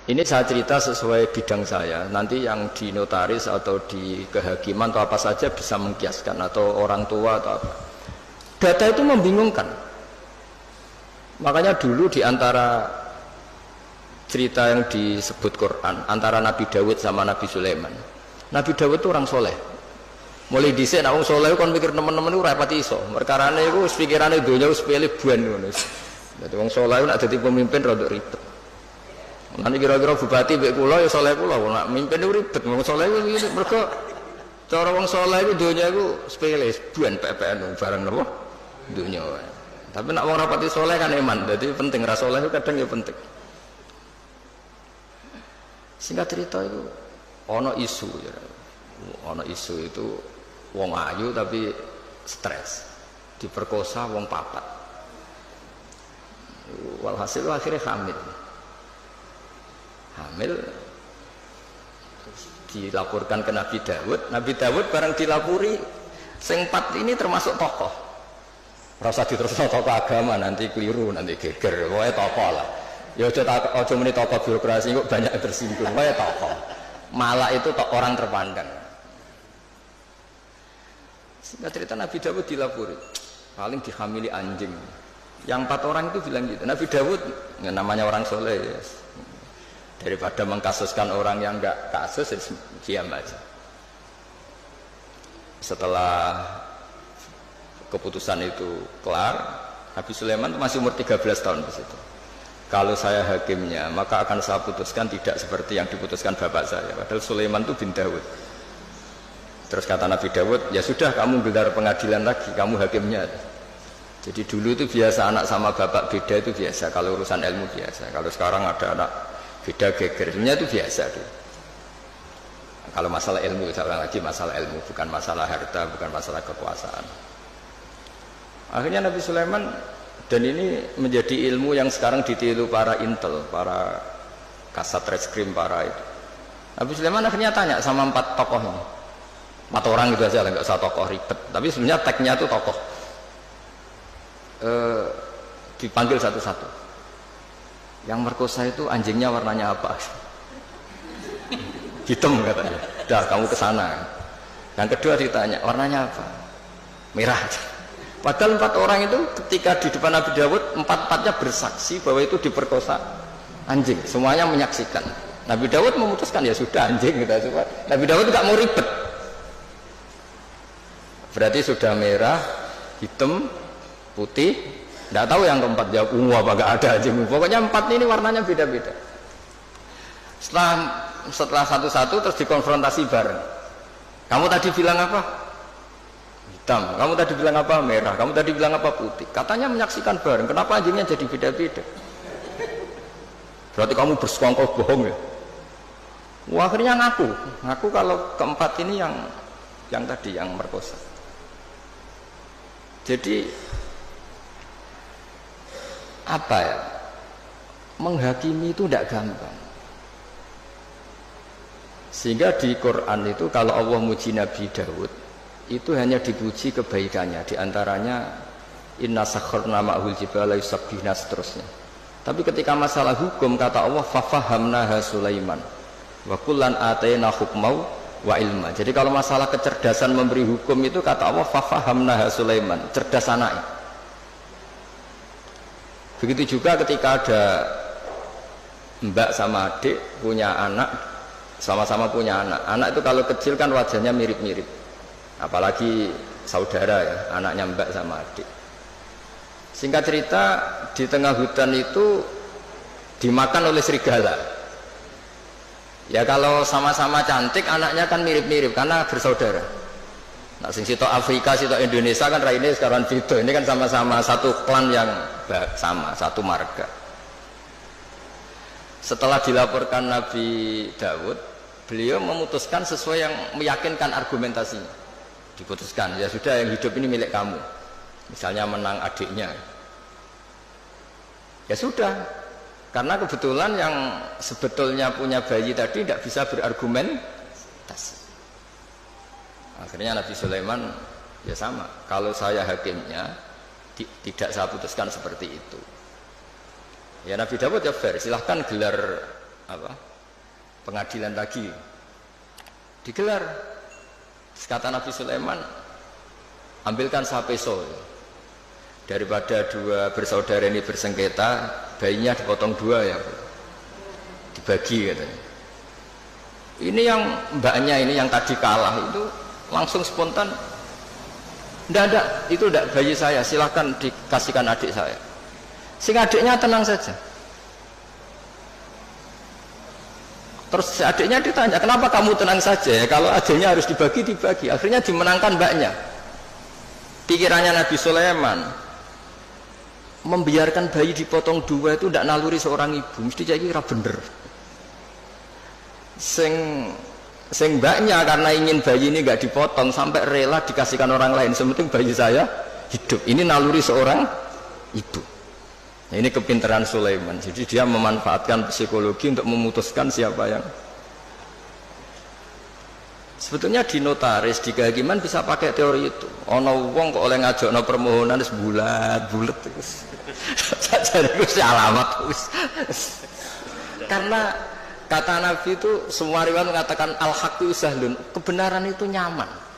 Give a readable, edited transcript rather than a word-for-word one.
Ini saya cerita sesuai bidang saya. Nanti yang di notaris atau di kehakiman atau apa saja bisa mengkiaskan, atau orang tua atau apa. Data itu membingungkan. Makanya dulu di antara cerita yang disebut Quran antara Nabi Dawud sama Nabi Sulaiman. Nabi Dawud itu orang soleh. Mulai dhisik nek wong soleh kon mikir teman-teman itu rapati iso. Perkarane iku pikirane donya wis pilih buan ngono. Dadi wong soleh nek dadi pemimpin rada ribet. Nanti kira-kira bupati mbek kula ya soleh kula, nak mimpin itu ribet. Wong soleh itu mergo cara wong soleh itu donya iku sepele, buan PPN barang napa? Donya wae. Tapi nak wong rapati soleh kan iman. Jadi penting ra soleh itu kadang ya penting. Singkat cerita itu ono isu ya. Ono isu itu wong ayu tapi stres. Diperkosa wong papat. Walhasil akhirnya hamil. Hamil dilaporkan ke Nabi Dawud. Nabi Dawud bareng dilapuri sing empat ini termasuk tokoh. Rasa diterusno tokoh agama nanti keliru, nanti geger. Pokoknya tokoh lah. Ya aja muni tokoh birokrasi kok banyak yang tersinggung. Pokoknya tokoh. Malah itu orang terpandang. Singkat cerita Nabi Dawud dilapuri paling dihamili anjing. Yang 4 orang itu bilang gitu. Nabi Dawud ya namanya orang soleh ya. Daripada mengkasuskan orang yang enggak kasus, diam aja. Setelah keputusan itu kelar, Nabi Sulaiman masih umur 13 tahun di situ. Kalau saya hakimnya, maka akan saya putuskan tidak seperti yang diputuskan bapak saya. Padahal Sulaiman itu bin Dawud. Terus kata Nabi Dawud, ya sudah kamu gelar pengadilan lagi, kamu hakimnya. Jadi dulu itu biasa anak sama bapak beda itu biasa. Kalau urusan ilmu biasa. Kalau sekarang ada anak beda gegernya itu biasa tuh. Kalau masalah ilmu, saya lagi masalah ilmu, bukan masalah harta, bukan masalah kekuasaan. Akhirnya Nabi Sulaiman, dan ini menjadi ilmu yang sekarang ditiru para intel, para kasat reskrim, para itu. Nabi Sulaiman akhirnya tanya sama 4 tokoh ini. 4 orang gitu aja, nggak usah tokoh ribet. Tapi sebenarnya tagnya itu tokoh. Dipanggil satu-satu. Yang merkosa itu anjingnya warnanya apa? Hitam katanya. Dah kamu ke sana. Yang kedua ditanya, warnanya apa? Merah. Padahal 4 orang itu ketika di depan Nabi Dawud, 4-4-nya bersaksi bahwa itu diperkosa anjing. Semuanya menyaksikan. Nabi Dawud memutuskan ya sudah anjing gitu. Nabi Dawud nggak mau ribet. Berarti sudah merah, hitam, putih. Tidak tahu yang keempat jawab apa nggak ada anjing. Pokoknya 4 ini warnanya beda-beda. Setelah satu-satu terus dikonfrontasi bareng. Kamu tadi bilang apa? Hitam. Kamu tadi bilang apa? Merah. Kamu tadi bilang apa? Putih. Katanya menyaksikan bareng. Kenapa anjingnya jadi beda-beda? Berarti kamu bersekongkol bohong ya? Wah, akhirnya ngaku kalau keempat ini yang tadi yang merkosa. Jadi apa ya? Menghakimi itu tidak gampang. Sehingga di Quran itu kalau Allah muji Nabi Dawud itu hanya dipuji kebaikannya, diantaranya inna sakharna ma'hul jibala yusabbihna seterusnya. Tapi ketika masalah hukum kata Allah fafahamnaha Sulaiman wa kullan atayna hukmau wa ilma. Jadi kalau masalah kecerdasan memberi hukum itu kata Allah fafahamnaha Sulaiman, cerdas anaknya. Begitu juga ketika ada mbak sama adik punya anak, sama-sama punya anak. Anak itu kalau kecil kan wajahnya mirip-mirip. Apalagi saudara ya, anaknya mbak sama adik. Singkat cerita, di tengah hutan itu dimakan oleh serigala. Ya kalau sama-sama cantik, anaknya kan mirip-mirip karena bersaudara. Nah, sing sitok Afrika, sitok Indonesia kan raine sekarang beda. Ini kan sama-sama satu klan yang sama, satu marga. Setelah dilaporkan Nabi Dawud, beliau memutuskan sesuai yang meyakinkan argumentasinya. Diputuskan, ya sudah yang hidup ini milik kamu. Misalnya menang adiknya. Ya sudah, karena kebetulan yang sebetulnya punya bayi tadi tidak bisa berargumentasi. Akhirnya Nabi Sulaiman ya sama, kalau saya hakimnya tidak saya putuskan seperti itu. Ya Nabi Dawud ya fair, silahkan gelar apa pengadilan lagi digelar. Kata Nabi Sulaiman, ambilkan sapeso, daripada dua bersaudara ini bersengketa, bayinya dipotong dua ya, dibagi katanya. Ini yang mbaknya ini yang tadi kalah itu langsung spontan, itu tidak bayi saya, silahkan dikasihkan adik saya. Sing adiknya tenang saja. Terus adiknya ditanya, kenapa kamu tenang saja ya? Kalau adiknya harus dibagi. Akhirnya dimenangkan mbaknya. Pikirannya Nabi Sulaiman, membiarkan bayi dipotong dua itu tidak naluri seorang ibu. Mesti jadi kira bener. Sing mbaknya karena ingin bayi ini nggak dipotong sampai rela dikasihkan orang lain. Sementing bayi saya hidup. Ini naluri seorang ibu. Nah, ini kepintaran Sulaiman. Jadi dia memanfaatkan psikologi untuk memutuskan siapa yang. Sebetulnya di notaris, di kehakiman bisa pakai teori itu. Ono wong kok oleh ngajokno permohonan wis bulat terus. Sajane wis alamat wis. Karena kata Nabi itu semua riwayat mengatakan al-haqqu sahlun, kebenaran itu nyaman.